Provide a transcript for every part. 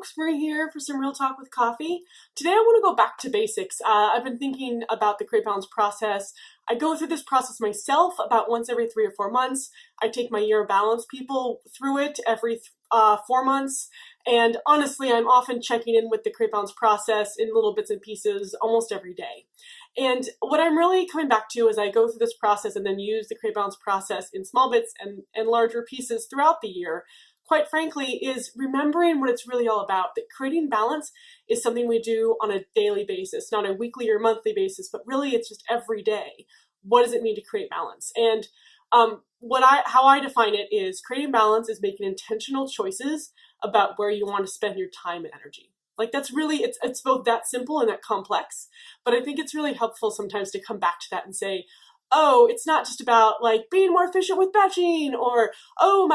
folks, Marie here for some Real Talk with Coffee. Today I want to go back to basics. I've been thinking about the Create Balance process. I go through this process myself about once every 3 or 4 months. I take my Year of Balance people through it every 4 months. And honestly, I'm often checking in with the Create Balance process in little bits and pieces almost every day. And what I'm really coming back to as I go through this process and then use the Create Balance process in small bits and larger pieces throughout the year, quite frankly, is remembering what it's really all about, that creating balance is something we do on a daily basis, not a weekly or monthly basis, but really it's just every day. What does it mean to create balance? And how I define it is creating balance is making intentional choices about where you want to spend your time and energy. Like that's really, it's both that simple and that complex, but I think it's really helpful sometimes to come back to that and say, oh, it's not just about like being more efficient with batching or, oh,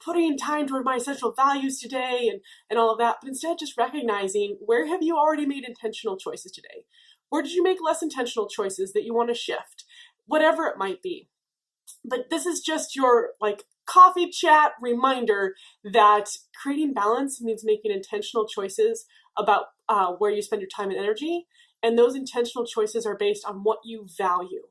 putting time toward my essential values today and all of that, but instead just recognizing where have you already made intentional choices today? Where did you make less intentional choices that you want to shift? Whatever it might be. But this is just your coffee chat reminder that creating balance means making intentional choices about where you spend your time and energy. And those intentional choices are based on what you value.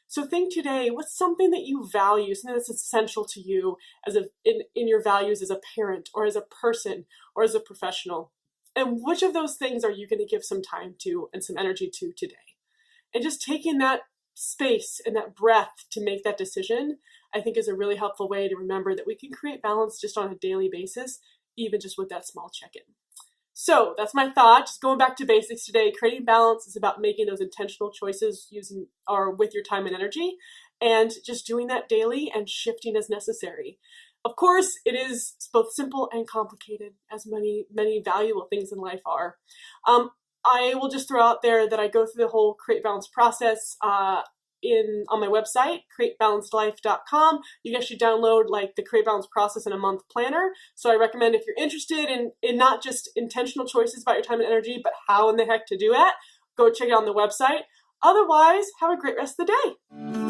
So think today, what's something that you value, something that's essential to you in your values as a parent or as a person or as a professional? And which of those things are you going to give some time to and some energy to today? And just taking that space and that breath to make that decision, I think is a really helpful way to remember that we can create balance just on a daily basis, even just with that small check-in. So that's my thought. Just going back to basics today, creating balance is about making those intentional choices using or with your time and energy, and just doing that daily and shifting as necessary. Of course, it is both simple and complicated, as many valuable things in life are. I will just throw out there that I go through the whole Create Balance process on my website, createbalancedlife.com. You can actually download the Create Balance process in a month planner. So I recommend if you're interested in not just intentional choices about your time and energy, but how in the heck to do it, go check it out on the website. Otherwise, have a great rest of the day.